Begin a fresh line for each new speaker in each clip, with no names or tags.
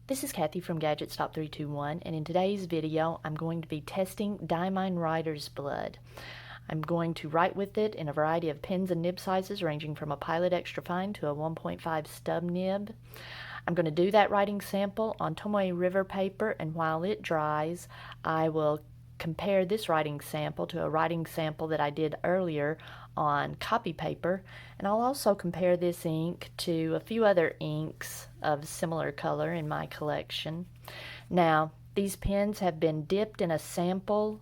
This is Kathy from Gadgets Top 321, and in today's video I'm going to be testing Diamine writer's blood. I'm going to write with it in a variety of pens and nib sizes ranging from a Pilot Extra Fine to a 1.5 stub nib. I'm going to do that writing sample on Tomoe River paper, and while it dries I will compare this writing sample to a writing sample that I did earlier on copy paper, and I'll also compare this ink to a few other inks of similar color in my collection. Now, these pens have been dipped in a sample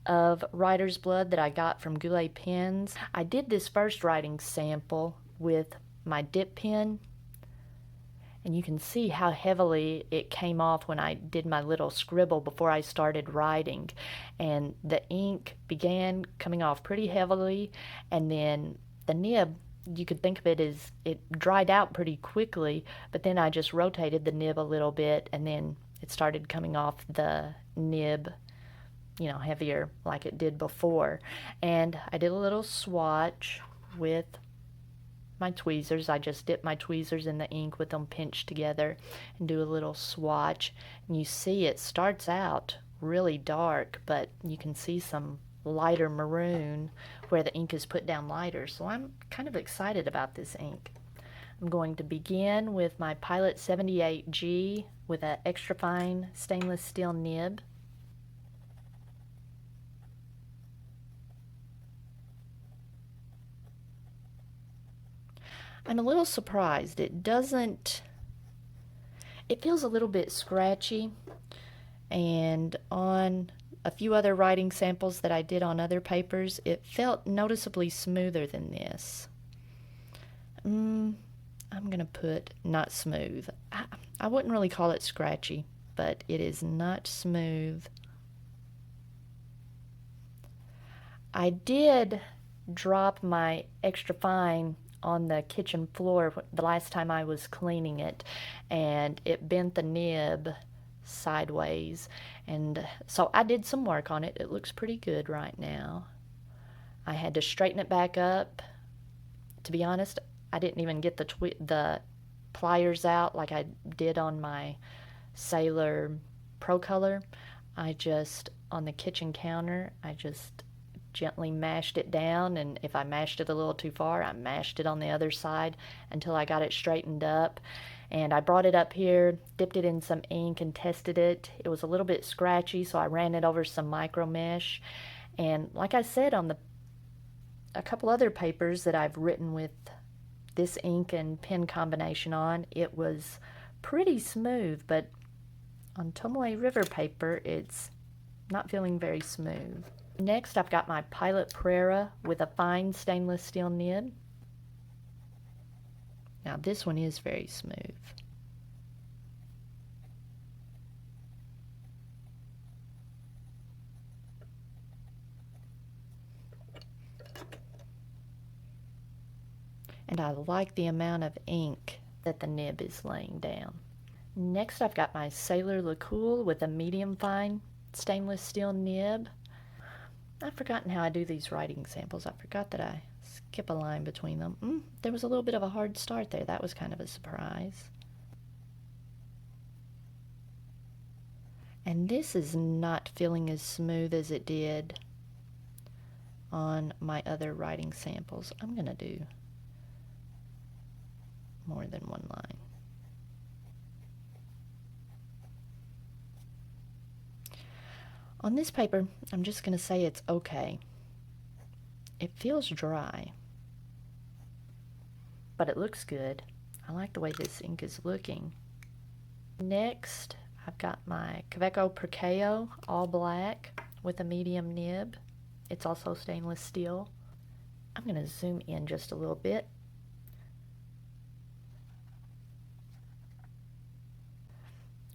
of writer's blood that I got from Goulet Pens. I did this first writing sample with my dip pen, and you can see how heavily it came off when I did my little scribble before I started writing. And the ink began coming off pretty heavily, and then the nib, you could think of it as it dried out pretty quickly, but then I just rotated the nib a little bit and then it started coming off the nib, you know, heavier like it did before. And I did a little swatch with my tweezers. I just dip my tweezers in the ink with them pinched together and do a little swatch, and you see it starts out really dark, but you can see some lighter maroon where the ink is put down lighter. So I'm kind of excited about this ink. I'm going to begin with my Pilot 78G with an extra fine stainless steel nib. I'm a little surprised. It feels a little bit scratchy, and on a few other writing samples that I did on other papers, it felt noticeably smoother than this. I'm going to put not smooth. I wouldn't really call it scratchy, but it is not smooth. I did drop my extra fine on the kitchen floor the last time I was cleaning it, and it bent the nib sideways, and so I did some work on it. It looks pretty good right now. I had to straighten it back up. To be honest, I didn't even get the pliers out like I did on my Sailor Pro Color. On the kitchen counter, I just gently mashed it down, and if I mashed it a little too far, I mashed it on the other side until I got it straightened up. And I brought it up here, dipped it in some ink and tested it. It was a little bit scratchy, so I ran it over some micro mesh. And like I said, on a couple other papers that I've written with this ink and pen combination on, it was pretty smooth, but on Tomoe River paper, it's not feeling very smooth. Next, I've got my Pilot Pereira with a fine stainless steel nib. Now this one is very smooth. And I like the amount of ink that the nib is laying down. Next, I've got my Sailor Cool with a medium fine stainless steel nib. I've forgotten how I do these writing samples. I forgot that I skip a line between them. There was a little bit of a hard start there. That was kind of a surprise. And this is not feeling as smooth as it did on my other writing samples. I'm going to do more than one line. On this paper, I'm just going to say it's okay. It feels dry, but it looks good. I like the way this ink is looking. Next, I've got my Quebeco Prokao all black with a medium nib. It's also stainless steel. I'm going to zoom in just a little bit.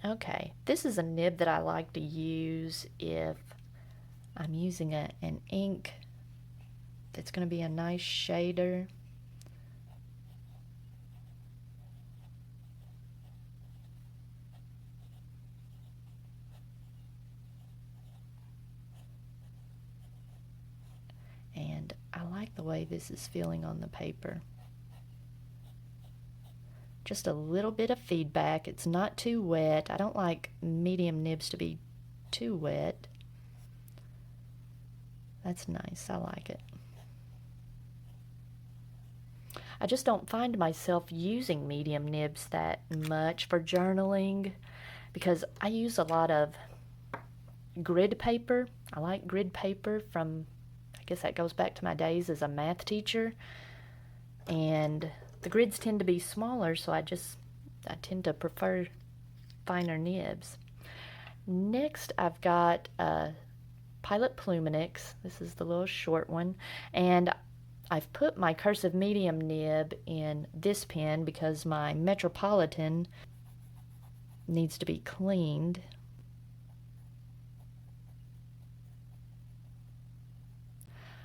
Okay, this is a nib that I like to use if I'm using an ink that's going to be a nice shader. like the way this is feeling on the paper. just a little bit of feedback. It's not too wet. I don't like medium nibs to be too wet. That's nice. I like it. I just don't find myself using medium nibs that much for journaling because I use a lot of grid paper. I like grid paper from, I guess that goes back to my days as a math teacher. And the grids tend to be smaller, so I tend to prefer finer nibs. Next, I've got a Pilot Pluminix. This is the little short one. And I've put my cursive medium nib in this pen because my Metropolitan needs to be cleaned.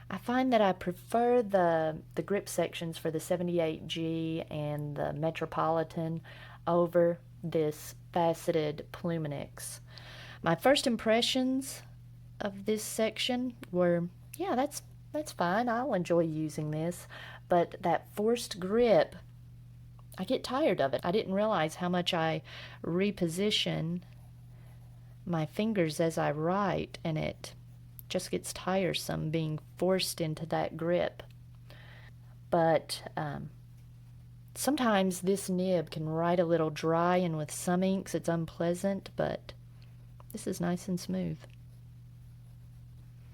I find that I prefer the grip sections for the 78G and the Metropolitan over this faceted Pluminix. My first impressions of this section were, yeah, that's fine. I'll enjoy using this. But that forced grip, I get tired of it. I didn't realize how much I reposition my fingers as I write, and it just gets tiresome being forced into that grip. But sometimes this nib can write a little dry, and with some inks it's unpleasant, but this is nice and smooth.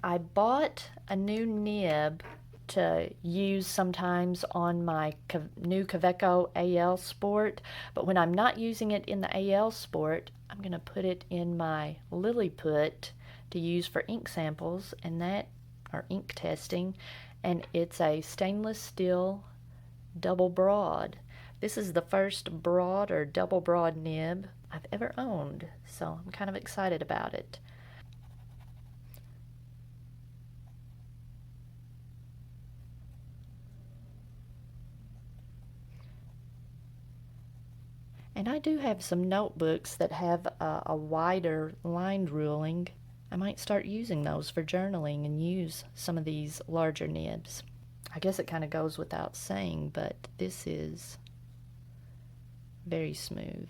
I bought a new nib to use sometimes on my new Quebeco AL Sport, but when I'm not using it in the AL Sport, I'm going to put it in my Lilliput to use for ink samples and that, or ink testing, and it's a stainless steel double broad. This is the first broad or double broad nib I've ever owned, so I'm kind of excited about it. And I do have some notebooks that have a wider lined ruling. I might start using those for journaling and use some of these larger nibs. I guess it kind of goes without saying, but this is very smooth.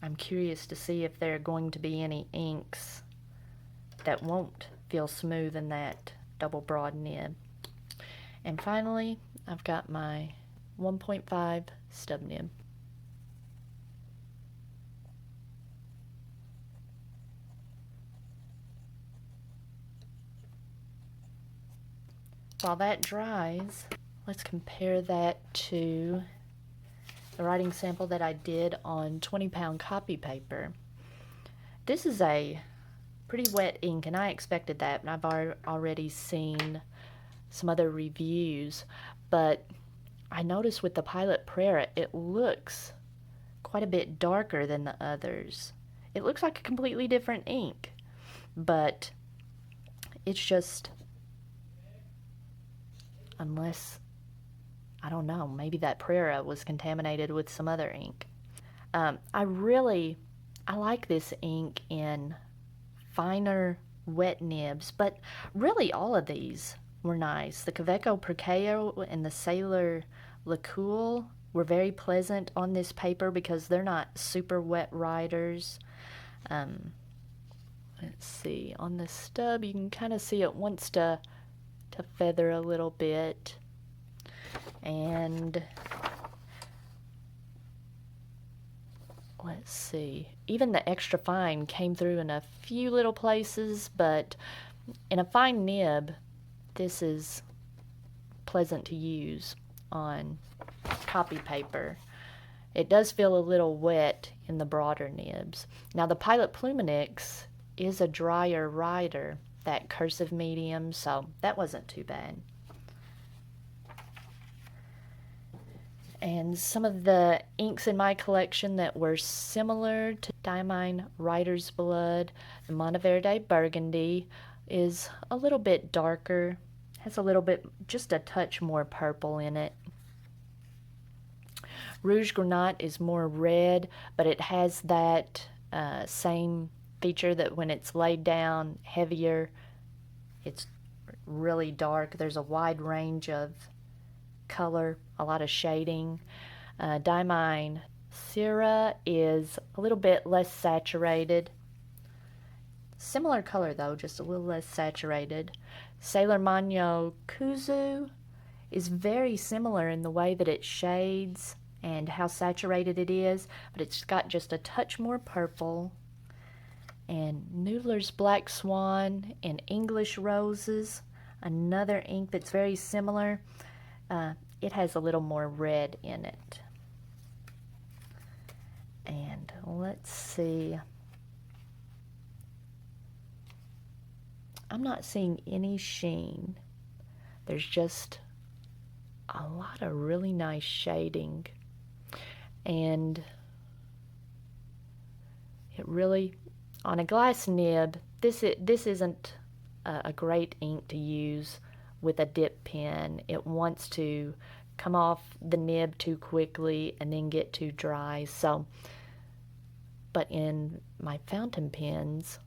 I'm curious to see if there are going to be any inks that won't feel smooth in that double broad nib. And finally, I've got my 1.5 stub nib. While that dries, let's compare that to the writing sample that I did on 20-pound copy paper. This is a pretty wet ink, and I expected that, and I've already seen some other reviews, but I noticed with the Pilot Pereira, it looks quite a bit darker than the others. It looks like a completely different ink, but it's just, unless, I don't know, maybe that Pereira was contaminated with some other ink. I like this ink in finer wet nibs, but really all of these were nice. The Quebeco Prokao and the Sailor Lacoule were very pleasant on this paper because they're not super wet writers. Let's see, on the stub you can kind of see it wants to feather a little bit, and let's see, even the extra fine came through in a few little places, but in a fine nib this is pleasant to use on copy paper. It does feel a little wet in the broader nibs. Now the Pilot Pluminix is a drier writer, that cursive medium, so that wasn't too bad. And some of the inks in my collection that were similar to Diamine Writer's Blood, the Monteverde Burgundy is a little bit darker, has a little bit, just a touch more purple in it. Rouge Granat is more red, but it has that same feature that when it's laid down heavier, it's really dark. There's a wide range of color, a lot of shading. Diamine Syrah is a little bit less saturated. Similar color though, just a little less saturated. Sailor Manyo Kuzu is very similar in the way that it shades and how saturated it is, but it's got just a touch more purple. And Noodler's Black Swan and English Roses, another ink that's very similar. It has a little more red in it. And let's see. I'm not seeing any sheen. There's just a lot of really nice shading. And it really, on a glass nib, this isn't a great ink to use with a dip pen. It wants to come off the nib too quickly and then get too dry. So, but in my fountain pens,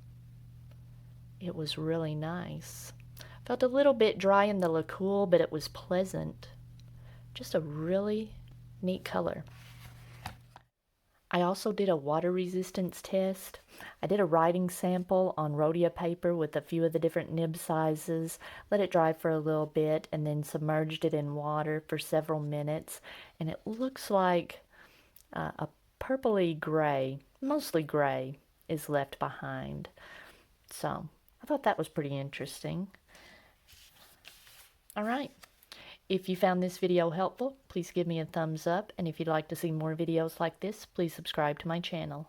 it was really nice. Felt a little bit dry in the Lacoule, but it was pleasant. Just a really neat color. I also did a water resistance test. I did a writing sample on rhodia paper with a few of the different nib sizes, let it dry for a little bit, and then submerged it in water for several minutes. And it looks like a purpley gray, mostly gray, is left behind. So I thought that was pretty interesting. All right. If you found this video helpful, please give me a thumbs up, and if you'd like to see more videos like this, please subscribe to my channel.